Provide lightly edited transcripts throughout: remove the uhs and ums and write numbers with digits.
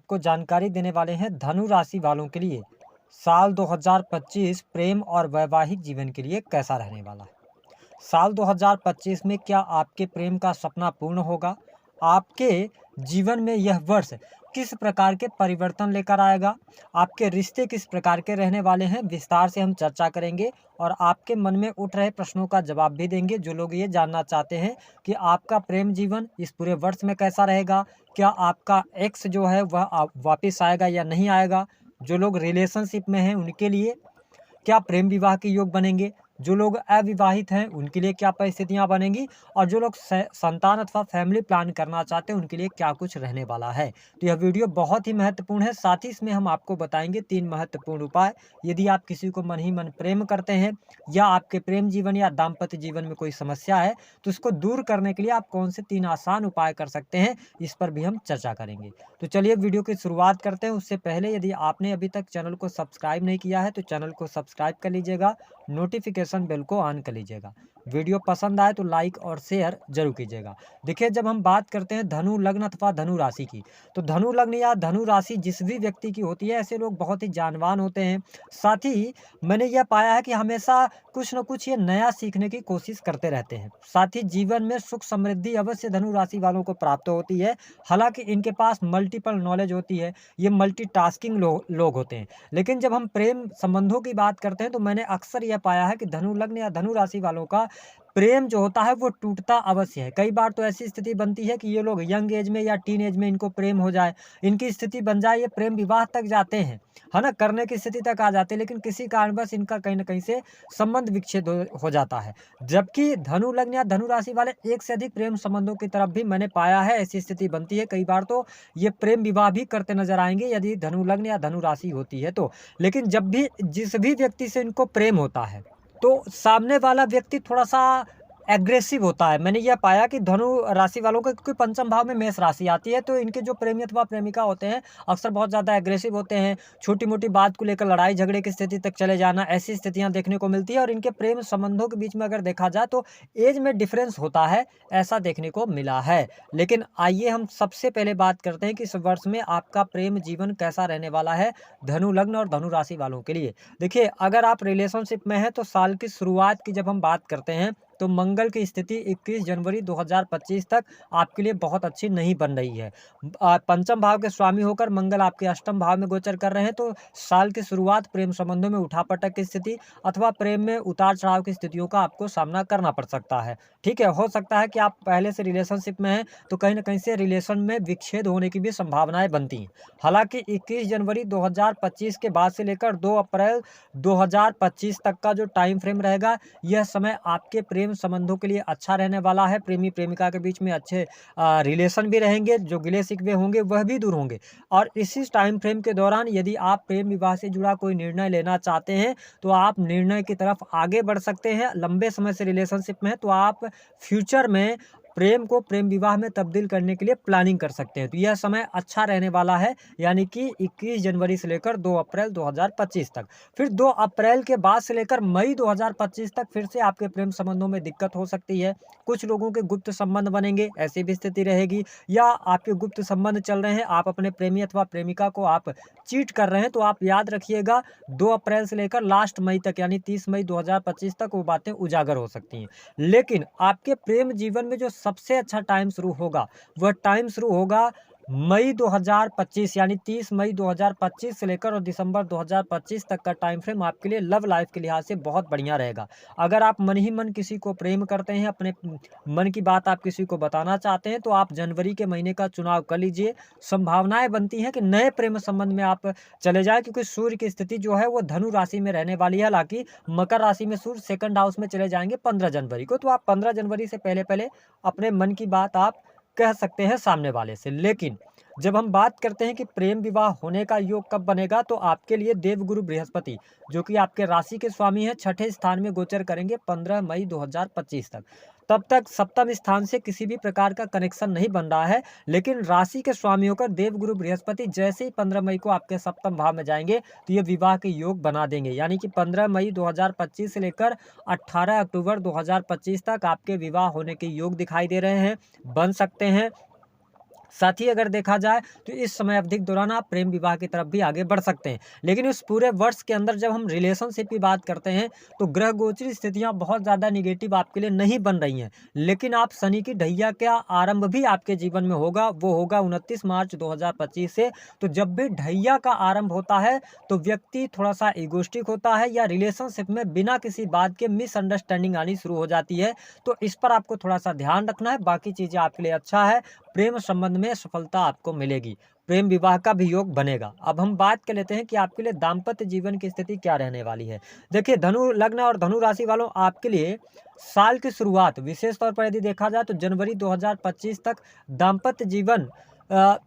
आपको जानकारी देने वाले हैं धनु राशि वालों के लिए साल 2025 प्रेम और वैवाहिक जीवन के लिए कैसा रहने वाला है। साल 2025 में क्या आपके प्रेम का सपना पूर्ण होगा? आपके जीवन में यह वर्ष किस प्रकार के परिवर्तन लेकर आएगा? आपके रिश्ते किस प्रकार के रहने वाले हैं? विस्तार से हम चर्चा करेंगे और आपके मन में उठ रहे प्रश्नों का जवाब भी देंगे। जो लोग ये जानना चाहते हैं कि आपका प्रेम जीवन इस पूरे वर्ष में कैसा रहेगा, क्या आपका एक्स जो है वह वापस आएगा या नहीं आएगा? जो लोग रिलेशनशिप में हैं उनके लिए क्या प्रेम विवाह के योग बनेंगे? जो लोग अविवाहित हैं उनके लिए क्या परिस्थितियां बनेंगी? और जो लोग संतान अथवा फैमिली प्लान करना चाहते हैं उनके लिए क्या कुछ रहने वाला है? तो यह वीडियो बहुत ही महत्वपूर्ण है। साथ ही इसमें हम आपको बताएंगे 3 महत्वपूर्ण उपाय। यदि आप किसी को मन ही मन प्रेम करते हैं या आपके प्रेम जीवन या दाम्पत्य जीवन में कोई समस्या है तो उसको दूर करने के लिए आप कौन से 3 आसान उपाय कर सकते हैं, इस पर भी हम चर्चा करेंगे। तो चलिए वीडियो की शुरुआत करते हैं। उससे पहले यदि आपने अभी तक चैनल को सब्सक्राइब नहीं किया है तो चैनल को सब्सक्राइब कर लीजिएगा, नोटिफिकेशन बेल को ऑन कर लीजिएगा। वीडियो पसंद आए तो लाइक और शेयर जरूर कीजिएगा। देखिए, जब हम बात करते हैं धनु लग्न अथवा धनु राशि की, तो धनु लग्न या धनु राशि जिस भी व्यक्ति की होती है ऐसे लोग बहुत ही जानवान होते हैं। साथ ही मैंने यह पाया है कि हमेशा कुछ न कुछ ये नया सीखने की कोशिश करते रहते हैं। साथ ही जीवन में सुख समृद्धि अवश्य धनु राशि वालों को प्राप्त होती है। हालांकि इनके पास मल्टीपल नॉलेज होती है, ये मल्टीटास्किंग लोग होते हैं। लेकिन जब हम प्रेम संबंधों की बात करते हैं तो मैंने अक्सर यह पाया है कि धनु लग्न या धनु राशि वालों का प्रेम जो होता है वो टूटता अवश्य है। कई बार तो ऐसी स्थिति बनती है कि ये लोग यंग एज में या टीन एज में इनको प्रेम हो जाए, इनकी स्थिति बन जाए, ये प्रेम विवाह तक जाते हैं, है ना, करने की स्थिति तक आ जाते हैं, लेकिन किसी कारणवश इनका कहीं ना कहीं से संबंध विच्छेद हो जाता है। जबकि धनु लग्न या धनु राशि वाले एक से अधिक प्रेम संबंधों की तरफ भी मैंने पाया है ऐसी स्थिति बनती है। कई बार तो ये प्रेम विवाह भी करते नजर आएंगे यदि धनु लग्न या धनु राशि होती है तो। लेकिन जब भी जिस भी व्यक्ति से इनको प्रेम होता है तो सामने वाला व्यक्ति थोड़ा सा एग्रेसिव होता है। मैंने यह पाया कि धनु राशि वालों को, क्योंकि पंचम भाव में मेष राशि आती है, तो इनके जो प्रेमी अथवा प्रेमिका होते हैं अक्सर बहुत ज़्यादा एग्रेसिव होते हैं। छोटी मोटी बात को लेकर लड़ाई झगड़े की स्थिति तक चले जाना, ऐसी स्थितियां देखने को मिलती है। और इनके प्रेम संबंधों के बीच में अगर देखा जाए तो एज में डिफरेंस होता है, ऐसा देखने को मिला है। लेकिन आइए हम सबसे पहले बात करते हैं कि इस वर्ष में आपका प्रेम जीवन कैसा रहने वाला है धनु लग्न और धनु राशि वालों के लिए। देखिए, अगर आप रिलेशनशिप में हैं तो साल की शुरुआत की जब हम बात करते हैं तो मंगल की स्थिति 21 जनवरी 2025 तक आपके लिए बहुत अच्छी नहीं बन रही है। पंचम भाव के स्वामी होकर मंगल आपके अष्टम भाव में गोचर कर रहे हैं, तो साल की शुरुआत प्रेम संबंधों में उठापटक की स्थिति अथवा प्रेम में उतार चढ़ाव की स्थितियों का आपको सामना करना पड़ सकता है। ठीक है, हो सकता है कि आप पहले से रिलेशनशिप में हैं तो कहीं ना कहीं से रिलेशन में विच्छेद होने की भी संभावनाएं बनती हैं। हालांकि 21 जनवरी 2025 के बाद से लेकर 2 अप्रैल 2025 तक का जो टाइम फ्रेम रहेगा, यह समय आपके प्रेम संबंधों के लिए अच्छा रहने वाला है। प्रेमी प्रेमिका के बीच में अच्छे रिलेशन भी रहेंगे, जो गिले शिकवे होंगे वह भी दूर होंगे। और इसी टाइम फ्रेम के दौरान यदि आप प्रेम विवाह से जुड़ा कोई निर्णय लेना चाहते हैं तो आप निर्णय की तरफ आगे बढ़ सकते हैं। लंबे समय से रिलेशनशिप में है तो आप फ्यूचर में प्रेम को प्रेम विवाह में तब्दील करने के लिए प्लानिंग कर सकते हैं। तो यह समय अच्छा रहने वाला है, यानी कि 21 जनवरी से लेकर 2 अप्रैल 2025 तक। फिर 2 अप्रैल के बाद से लेकर मई 2025 तक फिर से आपके प्रेम संबंधों में दिक्कत हो सकती है। कुछ लोगों के गुप्त संबंध बनेंगे, ऐसी भी स्थिति रहेगी। या आपके गुप्त संबंध चल रहे हैं, आप अपने प्रेमी अथवा प्रेमिका को आप चीट कर रहे हैं, तो आप याद रखिएगा 2 अप्रैल से लेकर लास्ट मई तक यानी 30 मई 2025 तक वो बातें उजागर हो सकती हैं। लेकिन आपके प्रेम जीवन में जो सबसे अच्छा टाइम शुरू होगा वह टाइम शुरू होगा मई 2025 यानी 30 मई 2025 से लेकर और दिसंबर 2025 तक का टाइम फ्रेम आपके लिए लव लाइफ के लिहाज से बहुत बढ़िया रहेगा। अगर आप मन ही मन किसी को प्रेम करते हैं, अपने मन की बात आप किसी को बताना चाहते हैं, तो आप जनवरी के महीने का चुनाव कर लीजिए। संभावनाएं बनती हैं कि नए प्रेम संबंध में आप चले जाएं, क्योंकि सूर्य की स्थिति जो है वो धनु राशि में रहने वाली है। हालांकि मकर राशि में सूर्य सेकंड हाउस में चले जाएंगे 15 जनवरी को, तो आप 15 जनवरी से पहले पहले अपने मन की बात आप कह सकते हैं सामने वाले से। लेकिन जब हम बात करते हैं कि प्रेम विवाह होने का योग कब बनेगा, तो आपके लिए देवगुरु बृहस्पति, जो कि आपके राशि के स्वामी हैं, छठे स्थान में गोचर करेंगे 15 मई 2025 तक। तब तक सप्तम स्थान से किसी भी प्रकार का कनेक्शन नहीं बन रहा है, लेकिन राशि के स्वामी होकर देवगुरु बृहस्पति जैसे ही 15 मई को आपके सप्तम भाव में जाएंगे तो ये विवाह के योग बना देंगे। यानी कि 15 मई 2025 से लेकर 18 अक्टूबर 2025 तक आपके विवाह होने के योग दिखाई दे रहे हैं, बन सकते हैं। साथ ही अगर देखा जाए तो इस समय अवधि के दौरान आप प्रेम विवाह की तरफ भी आगे बढ़ सकते हैं। लेकिन उस पूरे वर्ष के अंदर जब हम रिलेशनशिप की बात करते हैं तो ग्रह गोचरी स्थितियां बहुत ज़्यादा निगेटिव आपके लिए नहीं बन रही हैं। लेकिन आप शनि की ढैया का आरंभ भी आपके जीवन में होगा, वो होगा 29 मार्च 2025 से। तो जब भी ढैया का आरंभ होता है तो व्यक्ति थोड़ा सा इगोस्टिक होता है या रिलेशनशिप में बिना किसी बात के मिसअंडरस्टैंडिंग आनी शुरू हो जाती है। तो इस पर आपको थोड़ा सा ध्यान रखना है, बाकी चीज़ें आपके लिए अच्छा है। प्रेम संबंध में सफलता आपको मिलेगी, प्रेम विवाह का भी योग बनेगा। अब हम बात कर लेते हैं कि आपके लिए दाम्पत्य जीवन की स्थिति क्या रहने वाली है। देखिए, धनु लग्न और धनु राशि वालों, आपके लिए साल की शुरुआत विशेष तौर पर यदि देखा जाए तो जनवरी 2025 तक दाम्पत्य जीवन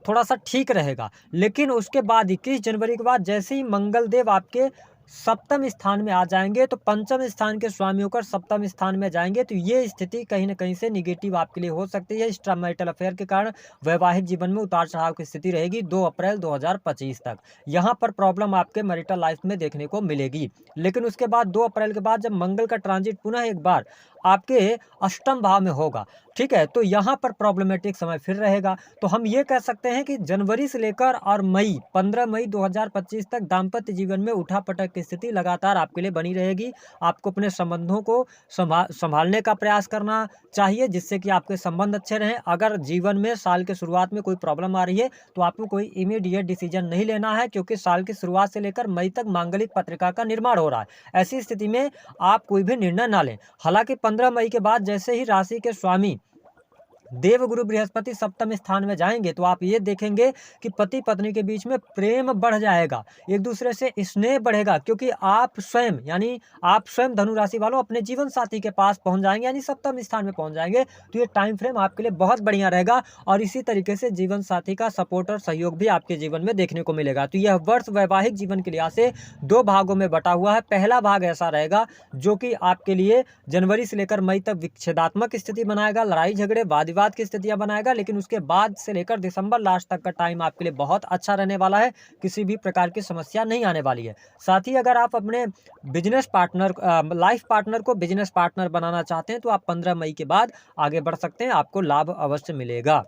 थोड़ा सा ठीक रहेगा। लेकिन उसके बाद 21 जनवरी के बाद जैसे ही मंगल देव आपके सप्तम स्थान में आ जाएंगे तो पंचम स्थान के स्वामी होकर सप्तम स्थान में जाएंगे, तो ये स्थिति कहीं ना कहीं से निगेटिव आपके लिए हो सकती है। एक्स्ट्रा मैरिटल अफेयर के कारण वैवाहिक जीवन में उतार चढ़ाव की स्थिति रहेगी 2 अप्रैल 2025 तक। यहाँ पर प्रॉब्लम आपके मैरिटल लाइफ में देखने को मिलेगी। लेकिन उसके बाद 2 अप्रैल के बाद जब मंगल का ट्रांजिट पुनः एक बार आपके अष्टम भाव में होगा, ठीक है, तो यहाँ पर प्रॉब्लमेटिक समय फिर रहेगा। तो हम ये कह सकते हैं कि जनवरी से लेकर और मई 15 मई 2025 तक दाम्पत्य जीवन में उठापटक की स्थिति लगातार आपके लिए बनी रहेगी। आपको अपने संबंधों को संभालने का प्रयास करना चाहिए जिससे कि आपके संबंध अच्छे रहें। अगर जीवन में साल के शुरुआत में कोई प्रॉब्लम आ रही है तो आपको कोई इमीडिएट डिसीजन नहीं लेना है, क्योंकि साल की शुरुआत से लेकर मई तक मांगलिक पत्रिका का निर्माण हो रहा है। ऐसी स्थिति में आप कोई भी निर्णय ना लें। हालांकि 15 मई के बाद जैसे ही राशि के स्वामी देवगुरु बृहस्पति सप्तम स्थान में जाएंगे तो आप ये देखेंगे कि पति पत्नी के बीच में प्रेम बढ़ जाएगा, एक दूसरे से स्नेह बढ़ेगा, क्योंकि आप स्वयं धनु राशि वालों अपने जीवन साथी के पास पहुंच जाएंगे, यानी सप्तम स्थान में पहुंच जाएंगे। तो ये टाइम फ्रेम आपके लिए बहुत बढ़िया रहेगा और इसी तरीके से जीवन साथी का सपोर्ट और सहयोग भी आपके जीवन में देखने को मिलेगा। तो यह वर्ष वैवाहिक जीवन के लिहाज से 2 भागों में बटा हुआ है। पहला भाग ऐसा रहेगा जो कि आपके लिए जनवरी से लेकर मई तक विच्छेदात्मक स्थिति बनाएगा, लड़ाई झगड़े वाद विवाद की स्थितियां बनाएगा। लेकिन उसके बाद से लेकर दिसंबर लास्ट तक का टाइम आपके लिए बहुत अच्छा रहने वाला है, किसी भी प्रकार की समस्या नहीं आने वाली है। साथ ही अगर आप अपने बिजनेस पार्टनर लाइफ पार्टनर को बिजनेस पार्टनर बनाना चाहते हैं तो आप 15 मई के बाद आगे बढ़ सकते हैं, आपको लाभ अवश्य मिलेगा।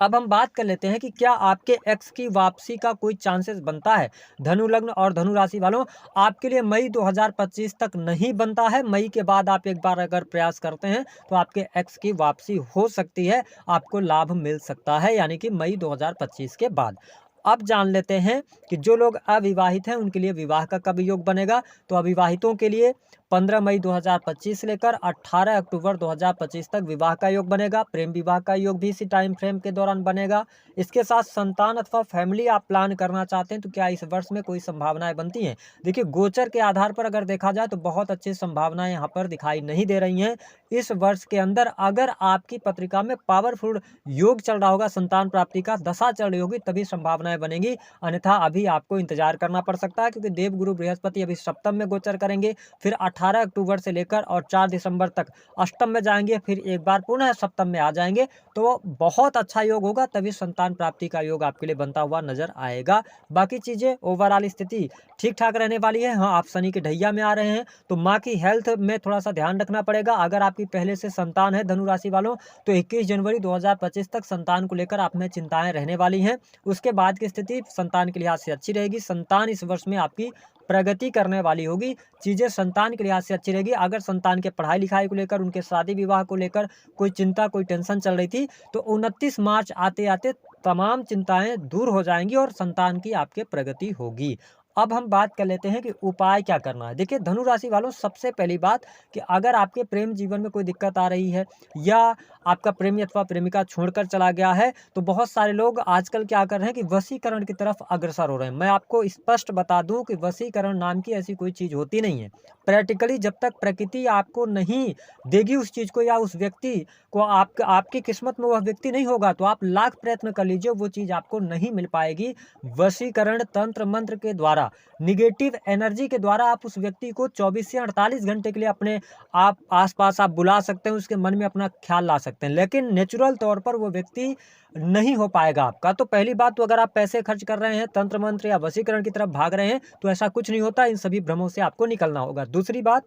अब हम बात कर लेते हैं कि क्या आपके एक्स की वापसी का कोई चांसेस बनता है। धनु लग्न और धनु राशि वालों, आपके लिए मई 2025 तक नहीं बनता है। मई के बाद आप एक बार अगर प्रयास करते हैं तो आपके एक्स की वापसी हो सकती है, आपको लाभ मिल सकता है, यानी कि मई 2025 के बाद। अब जान लेते हैं कि जो लोग अविवाहित हैं उनके लिए विवाह का कब योग बनेगा। तो अविवाहितों के लिए 15 मई 2025 से लेकर 18 अक्टूबर 2025 तक विवाह का योग बनेगा। प्रेम विवाह का योग भी इसी टाइम फ्रेम के दौरान बनेगा। इसके साथ संतान अथवा फैमिली आप प्लान करना चाहते हैं तो क्या इस वर्ष में कोई संभावनाएं बनती हैं। देखिए, गोचर के आधार पर अगर देखा जाए तो बहुत अच्छी संभावनाएं यहाँ पर दिखाई नहीं दे रही हैं। इस वर्ष के अंदर अगर आपकी पत्रिका में पावरफुल योग चल रहा होगा, संतान प्राप्ति का दशा चल रही होगी, तभी संभावनाएं बनेगी, अन्यथा अभी आपको इंतजार करना पड़ सकता है, क्योंकि देवगुरु बृहस्पति अभी सप्तम में गोचर करेंगे, फिर 18 अक्टूबर से लेकर और 4 दिसंबर तक अष्टम में जाएंगे, फिर एक बार पुनः सप्तम में आ जाएंगे। तो बहुत अच्छा योग होगा, तभी संतान प्राप्ति का योग आपके लिए बनता हुआ नजर आएगा। बाकी चीजें ओवरऑल स्थिति ठीक ठाक रहने वाली है। हाँ, आप शनि के ढैया में आ रहे हैं तो माँ की हेल्थ में थोड़ा सा ध्यान रखना पड़ेगा। अगर आपकी पहले से संतान है धनु राशि वालों तो 21 जनवरी 2025 तक संतान को लेकर आप में चिंताएं रहने वाली हैं। उसके बाद की स्थिति संतान के लिहाज से अच्छी रहेगी। संतान इस वर्ष में आपकी प्रगति करने वाली होगी, चीजें संतान के लिहाज से अच्छी रहेगी। अगर संतान के पढ़ाई लिखाई को लेकर, उनके शादी विवाह को लेकर कोई चिंता कोई टेंशन चल रही थी तो 29 मार्च आते आते तमाम चिंताएं दूर हो जाएंगी और संतान की आपके प्रगति होगी। अब हम बात कर लेते हैं कि उपाय क्या करना है। देखिए धनु राशि वालों, सबसे पहली बात कि अगर आपके प्रेम जीवन में कोई दिक्कत आ रही है या आपका प्रेमी अथवा प्रेमिका छोड़कर चला गया है तो बहुत सारे लोग आजकल क्या कर रहे हैं कि वशीकरण की तरफ अग्रसर हो रहे हैं। मैं आपको स्पष्ट बता दूं कि वशीकरण नाम की ऐसी कोई चीज होती नहीं है। प्रैक्टिकली जब तक प्रकृति आपको नहीं देगी उस चीज को या उस व्यक्ति को आपकी किस्मत में वह व्यक्ति नहीं होगा तो आप लाख प्रयत्न कर लीजिए, वो चीज आपको नहीं मिल पाएगी। वशीकरण तंत्र मंत्र के द्वारा, निगेटिव एनर्जी के द्वारा आप उस व्यक्ति को 24 से 48 घंटे के लिए अपने आप आसपास आप बुला सकते हैं, उसके मन में अपना ख्याल ला सकते हैं, लेकिन नेचुरल तौर पर वो व्यक्ति नहीं हो पाएगा आपका। तो पहली बात, तो अगर आप पैसे खर्च कर रहे हैं तंत्र मंत्र या वशीकरण की तरफ भाग रहे हैं तो ऐसा कुछ नहीं होता, इन सभी भ्रमों से आपको निकलना होगा। दूसरी बात,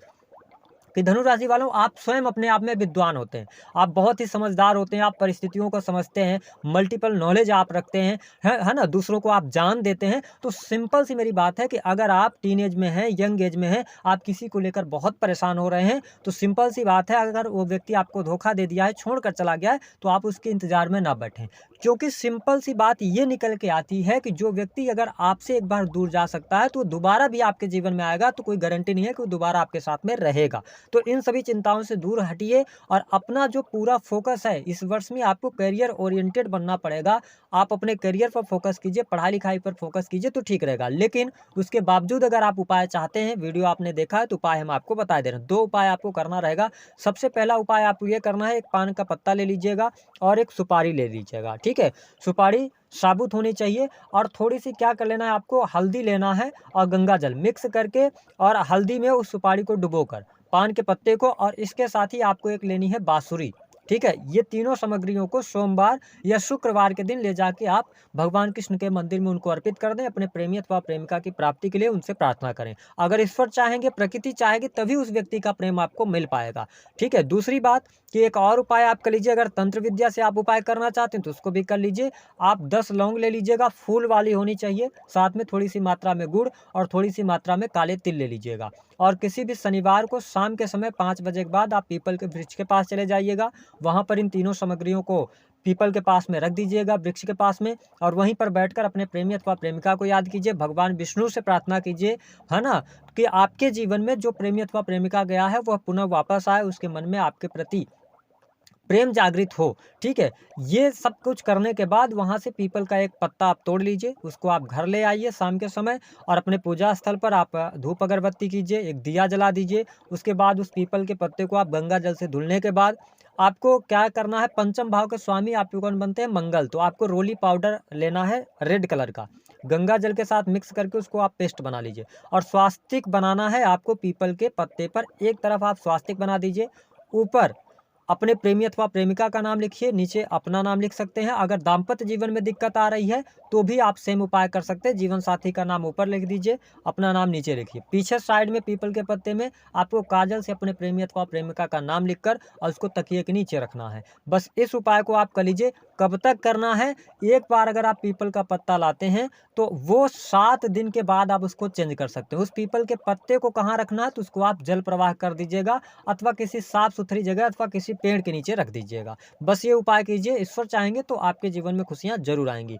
कि धनु राशि वालों, आप स्वयं अपने आप में विद्वान होते हैं, आप बहुत ही समझदार होते हैं, आप परिस्थितियों को समझते हैं, मल्टीपल नॉलेज आप रखते हैं, है ना? दूसरों को आप जान देते हैं। तो सिंपल सी मेरी बात है कि अगर आप टीनेज में हैं, यंग एज में हैं, आप किसी को लेकर बहुत परेशान हो रहे हैं, तो सिंपल सी बात है, अगर वो व्यक्ति आपको धोखा दे दिया है, छोड़कर चला गया है, तो आप उसके इंतजार में ना बैठें। क्योंकि सिंपल सी बात ये निकल के आती है कि जो व्यक्ति अगर आपसे एक बार दूर जा सकता है, तो दोबारा भी आपके जीवन में आएगा, तो कोई गारंटी नहीं है कि वो दोबारा आपके साथ में रहेगा। तो इन सभी चिंताओं से दूर हटिए और अपना जो पूरा फोकस है, इस वर्ष में आपको करियर ओरिएंटेड बनना पड़ेगा। आप अपने करियर पर फोकस कीजिए, पढ़ाई-लिखाई पर फोकस कीजिए, तो ठीक रहेगा। लेकिन उसके बावजूद अगर आप उपाय चाहते हैं, वीडियो आपने देखा है, तो उपाय हम आपको बता दे रहे हैं। 2 उपाय आपको करना रहेगा। सबसे पहला उपाय आपको ये करना है, एक पान का पत्ता ले लीजिएगा और एक सुपारी ले लीजिएगा, ठीक है? सुपारी साबुत होनी चाहिए और थोड़ी-सी क्या कर लेना है, आपको हल्दी लेना है और गंगा जल मिक्स करके, और हल्दी में उस सुपारी को डुबोकर, पान के पत्ते को, और इसके साथ ही आपको एक लेनी है बाँसुरी, ठीक है? ये तीनों सामग्रियों को सोमवार या शुक्रवार के दिन ले जाके आप भगवान कृष्ण के मंदिर में उनको अर्पित कर दें। अपने प्रेमी अथवा प्रेमिका की प्राप्ति के लिए उनसे प्रार्थना करें। अगर ईश्वर चाहेंगे, प्रकृति चाहेगी, तभी उस व्यक्ति का प्रेम आपको मिल पाएगा, ठीक है? दूसरी बात कि एक और उपाय आप कर लीजिए, अगर तंत्र विद्या से आप उपाय करना चाहते हैं तो उसको भी कर लीजिए। आप 10 लौंग ले लीजिएगा, फूल वाली होनी चाहिए, साथ में थोड़ी-सी मात्रा में गुड़ और थोड़ी-सी मात्रा में काले तिल ले लीजिएगा। और किसी भी शनिवार को शाम के समय 5 बजे के बाद आप पीपल के वृक्ष के पास चले जाइएगा। वहाँ पर इन तीनों सामग्रियों को पीपल के पास में रख दीजिएगा, वृक्ष के पास में, और वहीं पर बैठकर अपने प्रेमी अथवा प्रेमिका को याद कीजिए, भगवान विष्णु से प्रार्थना कीजिए, है ना? कि आपके जीवन में जो प्रेमी अथवा प्रेमिका गया है, वह पुनः वापस आए, उसके मन में आपके प्रति प्रेम जागृत हो, ठीक है? ये सब कुछ करने के बाद वहाँ से पीपल का एक पत्ता आप तोड़ लीजिए, उसको आप घर ले आइए शाम के समय, और अपने पूजा स्थल पर आप धूप अगरबत्ती कीजिए, एक दिया जला दीजिए। उसके बाद उस पीपल के पत्ते को आप गंगा जल से धुलने के बाद आपको क्या करना है, पंचम भाव के स्वामी आपके कौन बनते हैं? मंगल। तो आपको रोली पाउडर लेना है रेड कलर का, गंगा जल के साथ मिक्स करके उसको आप पेस्ट बना लीजिए, और स्वास्तिक बनाना है आपको पीपल के पत्ते पर। एक तरफ आप स्वास्तिक बना दीजिए, ऊपर अपने प्रेमी अथवा प्रेमिका का नाम लिखिए, नीचे अपना नाम लिख सकते हैं। अगर दाम्पत्य जीवन में दिक्कत आ रही है तो भी आप सेम उपाय कर सकते हैं। जीवन साथी का नाम ऊपर लिख दीजिए, अपना नाम नीचे लिखिए। पीछे साइड में पीपल के पत्ते में आपको काजल से अपने प्रेमी अथवा प्रेमिका का नाम लिखकर और उसको तकिए के नीचे रखना है। बस इस उपाय को आप कर लीजिए। कब तक करना है? एक बार अगर आप पीपल का पत्ता लाते हैं तो वो 7 दिन के बाद आप उसको चेंज कर सकते हो। उस पीपल के पत्ते को कहाँ रखना है, तो उसको आप जल प्रवाह कर दीजिएगा, अथवा किसी साफ सुथरी जगह अथवा किसी पेड़ के नीचे रख दीजिएगा। बस ये उपाय कीजिए, ईश्वर चाहेंगे तो आपके जीवन में खुशियाँ ज़रूर आएँगी।